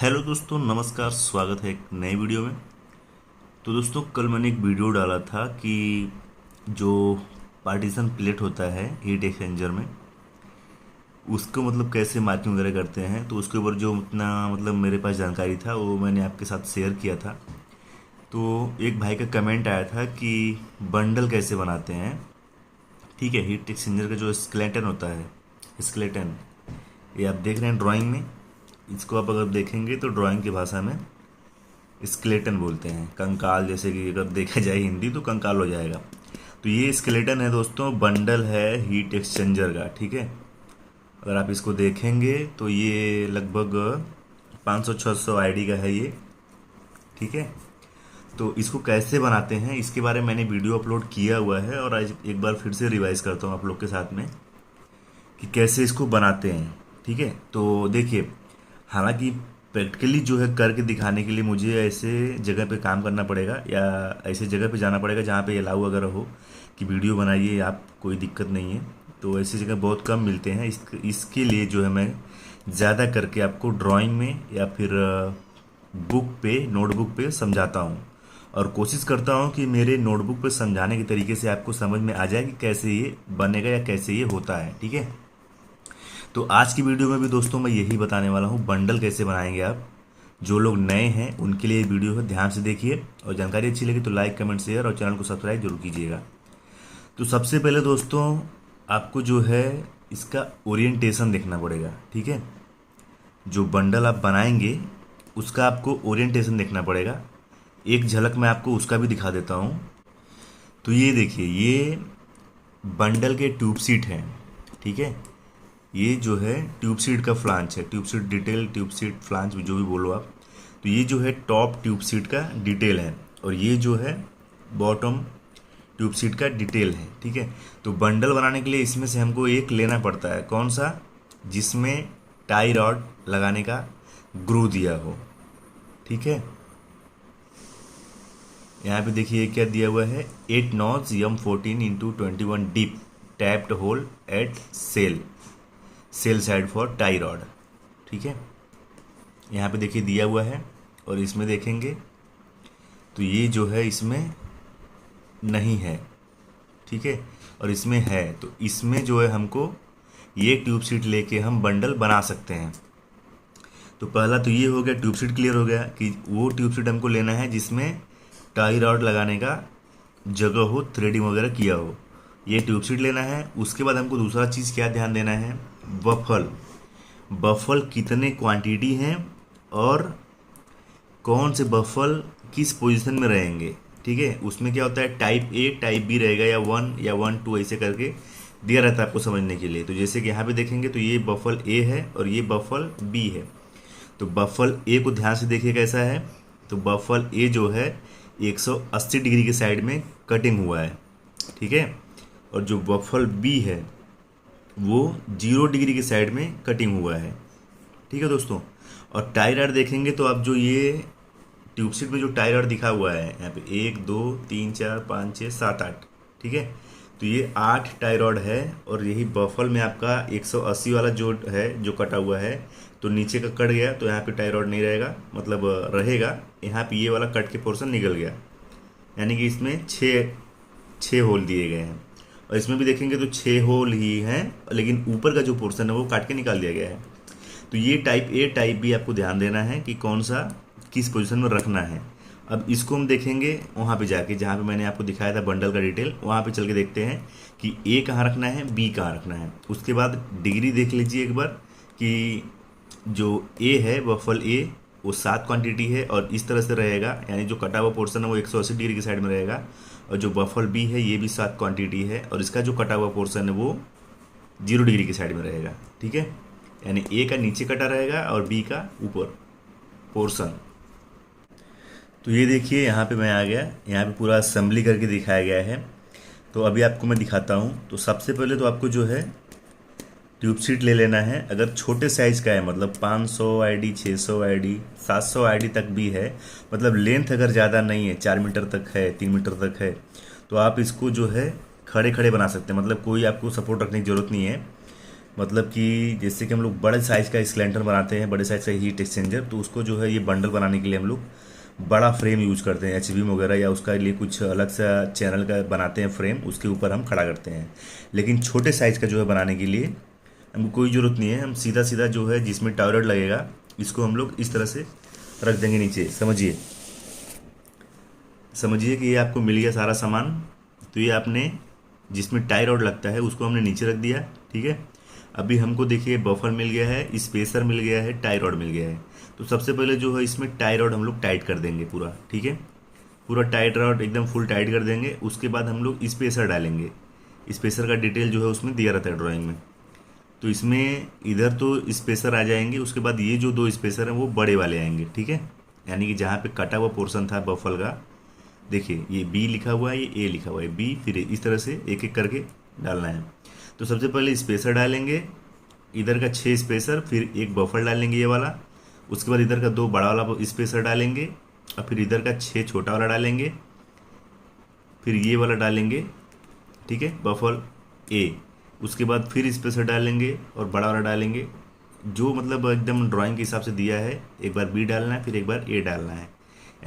Hello दोस्तों, नमस्कार। स्वागत है एक नए वीडियो में। तो दोस्तों, कल मैंने एक वीडियो डाला था कि जो पार्टीशन प्लेट होता है हीट एक्सचेंजर में, उसको मतलब कैसे मार्किंग वगैरह करते हैं। तो उसके ऊपर जो उतना मतलब मेरे पास जानकारी था वो मैंने आपके साथ शेयर किया था। तो एक भाई का कमेंट आया था कि बंडल कैसे बनाते हैं। ठीक है, हीट एक्सचेंजर का जो स्केलेटन होता है, स्केलेटन, ये आप देख रहे हैं ड्राइंग में। इसको आप अगर देखेंगे तो ड्राइंग की भाषा में स्केलेटन बोलते हैं, कंकाल। जैसे कि अगर देखा जाए हिंदी तो कंकाल हो जाएगा। तो ये स्केलेटन है दोस्तों, बंडल है हीट एक्सचेंजर का। ठीक है, अगर आप इसको देखेंगे तो ये लगभग 500-600 आईडी का है ये। ठीक है, तो इसको कैसे बनाते हैं इसके बारे में मैंने वीडियो अपलोड किया हुआ है, और आज एक बार फिर से रिवाइज करता हूँ आप लोग के साथ में कि कैसे इसको बनाते हैं। ठीक है, तो देखिए, हालांकि प्रैक्टिकली जो है करके दिखाने के लिए मुझे ऐसे जगह पे काम करना पड़ेगा या ऐसे जगह पे जाना पड़ेगा जहाँ पे अलाउ वगैरह हो कि वीडियो बनाइए आप, कोई दिक्कत नहीं है। तो ऐसी जगह बहुत कम मिलते हैं। इसके लिए जो है मैं ज़्यादा करके आपको ड्राइंग में या फिर बुक पे, नोटबुक पे समझाता हूँ, और कोशिश करता हूँ कि मेरे नोटबुक पे समझाने के तरीके से आपको समझ में आ जाए कि कैसे ये बनेगा या कैसे ये होता है। ठीक है, तो आज की वीडियो में भी दोस्तों मैं यही बताने वाला हूँ, बंडल कैसे बनाएंगे आप। जो लोग नए हैं उनके लिए वीडियो को ध्यान से देखिए, और जानकारी अच्छी लगी तो लाइक, कमेंट, शेयर और चैनल को सब्सक्राइब जरूर कीजिएगा। तो सबसे पहले दोस्तों आपको जो है इसका ओरिएंटेशन देखना पड़ेगा। ठीक है, जो बंडल आप बनाएंगे उसका आपको ओरिएंटेशन देखना पड़ेगा। एक झलक मैं आपको उसका भी दिखा देता हूँ। तो ये देखिए, ये बंडल के ट्यूब सीट हैं। ठीक है, ये जो है ट्यूब सीट का फ्लांच है, tube seat detail, tube seat flange जो भी बोलो आप। तो ये जो है टॉप ट्यूब सीट का डिटेल है, और ये जो है बॉटम ट्यूब सीट का डिटेल है। ठीक है, तो बंडल बनाने के लिए इसमें से हमको एक लेना पड़ता है। कौन सा? जिसमें टाई रॉड लगाने का ग्रू दिया हो। ठीक है, यहाँ पे देखिए क्या दिया हुआ है, 8 notch M14x21 deep tapped hole at shell side for tie rod. ठीक है, यहाँ पे देखिए दिया हुआ है, और इसमें देखेंगे तो ये जो है इसमें नहीं है। ठीक है, और इसमें है, तो इसमें जो है हमको ये ट्यूब सीट लेके हम बंडल बना सकते हैं। तो पहला तो ये हो गया, ट्यूब सीट क्लियर हो गया कि वो ट्यूब सीट हमको लेना है जिसमें टाई रॉड लगाने का जगह हो, थ्रेडिंग वगैरह किया हो। ये ट्यूब सीट लेना है। उसके बाद हमको दूसरा चीज़ क्या ध्यान देना है, बफल। बफल कितने क्वांटिटी हैं और कौन से बफल किस पोजीशन में रहेंगे। ठीक है, उसमें क्या होता है, टाइप ए, टाइप बी रहेगा, या 1 या 1 2 ऐसे करके दिया रहता है आपको समझने के लिए। तो जैसे कि यहाँ पे देखेंगे तो ये बफल ए है और ये बफल बी है। तो बफल ए को ध्यान से देखिए कैसा है। तो बफल ए जो है 180 डिग्री के साइड में कटिंग हुआ है। ठीक है, और जो बफल बी है वो 0 डिग्री के साइड में कटिंग हुआ है। ठीक है दोस्तों, और टाई रॉड देखेंगे तो आप जो ये ट्यूब सीट में जो टाई रॉड दिखा हुआ है यहाँ पे 1 2 3 4 5 6 7 8। ठीक है, तो ये 8 टाई रॉड है, और यही बफल में आपका 180 वाला जो है जो कटा हुआ है, तो नीचे का कट गया तो यहाँ पे टाई रॉड नहीं रहेगा, मतलब रहेगा। यहाँ पे ये वाला कट के पोर्शन निकल गया, यानी कि इसमें छः होल दिए गए हैं। और इसमें भी देखेंगे तो 6 होल ही हैं, लेकिन ऊपर का जो पोर्शन है वो काट के निकाल दिया गया है। तो ये टाइप ए, टाइप बी आपको ध्यान देना है कि कौन सा किस पोजीशन में रखना है। अब इसको हम देखेंगे वहाँ पे जाके, जहाँ पे मैंने आपको दिखाया था बंडल का डिटेल, वहाँ पे चल के देखते हैं कि ए कहाँ रखना है, बी कहाँ रखना है। उसके बाद डिग्री देख लीजिए एक बार कि जो ए है, बफल ए, वो 7 क्वांटिटी है और इस तरह से रहेगा, यानी जो कटा हुआ पोर्शन है वो 180 डिग्री की साइड में रहेगा। और जो बफल बी है ये भी 7 क्वांटिटी है, और इसका जो कटा हुआ पोर्शन है वो 0 डिग्री की साइड में रहेगा। ठीक है, यानी ए का नीचे कटा रहेगा और बी का ऊपर पोर्शन। तो ये देखिए यहाँ पे मैं आ गया, यहाँ पे पूरा असेंबली करके दिखाया गया है। तो अभी आपको मैं दिखाता हूँ। तो सबसे पहले तो आपको जो है ट्यूब सीट ले लेना है। अगर छोटे साइज़ का है, मतलब 500 आईडी, 600 आईडी, 700 आईडी तक भी है, मतलब लेंथ अगर ज़्यादा नहीं है, 4 मीटर तक है, 3 मीटर तक है, तो आप इसको जो है खड़े खड़े बना सकते हैं। मतलब कोई आपको सपोर्ट रखने की ज़रूरत नहीं है। मतलब कि जैसे कि हम लोग बड़े साइज़ का सिलेंडर बनाते हैं, बड़े साइज़ का हीट एक्सचेंजर, तो उसको जो है ये बंडल बनाने के लिए हम लोग बड़ा फ्रेम यूज करते हैं, एचबीम वगैरह, या उसका लिए कुछ अलग सा चैनल का बनाते हैं फ्रेम, उसके ऊपर हम खड़ा करते हैं। लेकिन छोटे साइज़ का जो है बनाने के लिए हमको कोई ज़रूरत नहीं है, हम सीधा सीधा जो है जिसमें टायरॉयड लगेगा इसको हम लोग इस तरह से रख देंगे नीचे। समझिए समझिए कि ये आपको मिल गया सारा सामान। तो ये आपने जिसमें टाई रॉड लगता है उसको हमने नीचे रख दिया, ठीक है। अभी हमको देखिए बफर मिल गया है, स्पेसर मिल गया है, टाई रॉड मिल गया है। तो सबसे पहले जो है इसमें टाई रॉड हम लोग टाइट कर देंगे पूरा, ठीक है। पूरा टाइट रॉड एकदम फुल टाइट कर देंगे। उसके बाद हम लोग स्पेसर डालेंगे। स्पेसर का डिटेल जो है उसमें दिया रहता है ड्राइंग में। तो इसमें इधर तो स्पेसर आ जाएंगे, उसके बाद ये जो दो स्पेसर हैं वो बड़े वाले आएंगे, ठीक है। यानी कि जहाँ पे कटा हुआ पोर्शन था बफल का, देखिए ये बी लिखा हुआ है, ये ए लिखा हुआ है, बी, फिर इस तरह से एक एक करके डालना है। तो सबसे पहले स्पेसर डालेंगे, इधर का 6 स्पेसर, फिर एक बफर डालेंगे ये वाला। उसके बाद इधर का 2 बड़ा वाला स्पेसर डालेंगे, और फिर इधर का 6 छोटा वाला डालेंगे, फिर ये वाला डालेंगे, ठीक है, बफल ए। उसके बाद फिर स्पेसर डालेंगे और बड़ा वाला डालेंगे, जो मतलब एकदम ड्राइंग के हिसाब से दिया है। एक बार बी डालना है, फिर एक बार ए डालना है।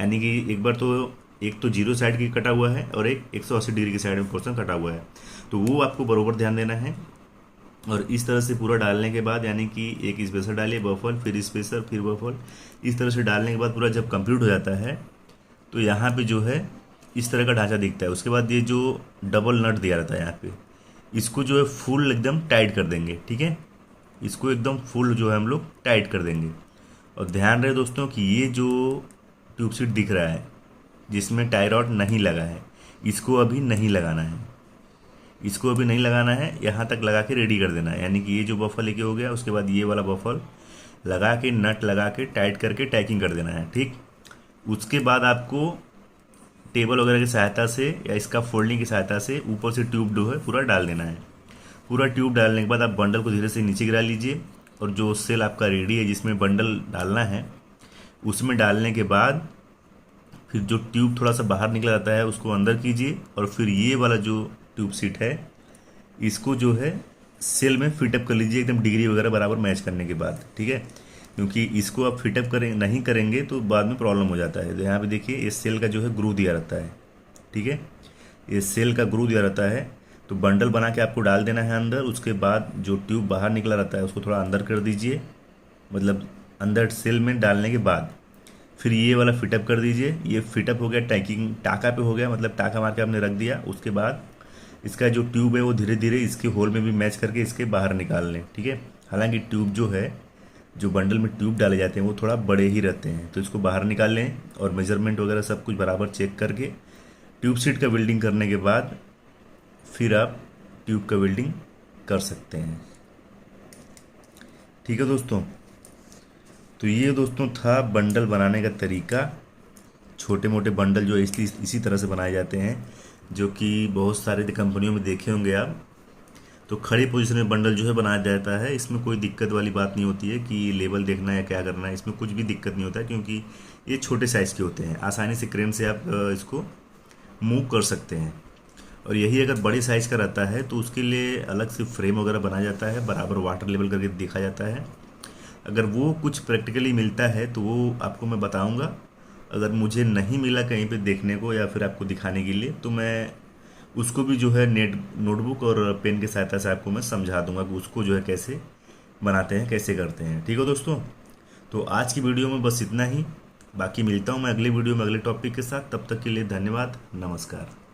यानी कि एक बार तो एक तो 0 साइड की कटा हुआ है और एक 180 डिग्री की साइड में पोर्शन कटा हुआ है, तो वो आपको बरोबर ध्यान देना है। और इस तरह से पूरा डालने के बाद, यानी कि एक स्पेसर डालिए, बफल, फिर स्पेसर, फिर बफल, इस तरह से डालने के बाद पूरा जब कंप्लीट हो जाता है तो यहाँ पे जो है इस तरह का ढांचा दिखता है। उसके बाद ये जो डबल नट दिया रहता है यहाँ पे, इसको जो है फुल एकदम टाइट कर देंगे, ठीक है। इसको एकदम फुल जो है हम लोग टाइट कर देंगे। और ध्यान रहे दोस्तों कि ये जो ट्यूब सीट दिख रहा है जिसमें टाई रॉड नहीं लगा है, इसको अभी नहीं लगाना है, इसको अभी नहीं लगाना है, यहाँ तक लगा के रेडी कर देना है। यानी कि ये जो बफल लेके हो गया, उसके बाद ये वाला बफल लगा के नट लगा के टाइट करके टैकिंग कर देना है, ठीक। उसके बाद आपको टेबल वगैरह की सहायता से या इसका फोल्डिंग की सहायता से ऊपर से ट्यूब जो है पूरा डाल देना है। पूरा ट्यूब डालने के बाद आप बंडल को धीरे से नीचे गिरा लीजिए, और जो सेल आपका रेडी है जिसमें बंडल डालना है, उसमें डालने के बाद फिर जो ट्यूब थोड़ा सा बाहर निकला जाता है उसको अंदर कीजिए, और फिर ये वाला जो ट्यूब सीट है इसको जो है सेल में फिटअप कर लीजिए, एकदम डिग्री वगैरह बराबर मैच करने के बाद, ठीक है। क्योंकि इसको आप फिटअप करें नहीं करेंगे तो बाद में प्रॉब्लम हो जाता है। तो यहाँ पे देखिए ये सेल का जो है ग्रू दिया रहता है, ठीक है, ये सेल का ग्रू दिया रहता है। तो बंडल बना के आपको डाल देना है अंदर। उसके बाद जो ट्यूब बाहर निकला रहता है उसको थोड़ा अंदर कर दीजिए, मतलब अंदर सेल में डालने के बाद फिर ये वाला फिटअप कर दीजिए। ये फिटअप हो गया, टैकिंग टाका पे हो गया, मतलब टाका मार के आपने रख दिया। उसके बाद इसका जो ट्यूब है वो धीरे धीरे इसके होल में भी मैच करके इसके बाहर निकाल लें, ठीक है। हालांकि ट्यूब जो है, जो बंडल में ट्यूब डाले जाते हैं वो थोड़ा बड़े ही रहते हैं, तो इसको बाहर निकाल लें और मेजरमेंट वगैरह सब कुछ बराबर चेक करके ट्यूब सीट का वेल्डिंग करने के बाद फिर आप ट्यूब का वेल्डिंग कर सकते हैं, ठीक है दोस्तों। तो ये दोस्तों था बंडल बनाने का तरीका। छोटे मोटे बंडल जो इसी तरह से बनाए जाते हैं, जो कि बहुत सारे कंपनियों में देखे होंगे आप। तो खड़ी पोजीशन में बंडल जो है बनाया जाता है। इसमें कोई दिक्कत वाली बात नहीं होती है कि लेवल देखना है क्या करना है, इसमें कुछ भी दिक्कत नहीं होता है, क्योंकि ये छोटे साइज़ के होते हैं। आसानी से क्रेन से आप इसको मूव कर सकते हैं। और यही अगर बड़े साइज़ का रहता है तो उसके लिए अलग से फ्रेम वगैरह बनाया जाता है, बराबर वाटर लेवल करके देखा जाता है। अगर वो कुछ प्रैक्टिकली मिलता है तो वो आपको मैं बताऊंगा। अगर मुझे नहीं मिला कहीं पे देखने को या फिर आपको दिखाने के लिए, तो मैं उसको भी जो है नोटबुक और पेन की सहायता से आपको मैं समझा दूंगा कि उसको जो है कैसे बनाते हैं, कैसे करते हैं, ठीक है दोस्तों। तो आज की वीडियो में बस इतना ही। बाकी मिलता हूँ मैं अगली वीडियो में अगले टॉपिक के साथ। तब तक के लिए धन्यवाद, नमस्कार।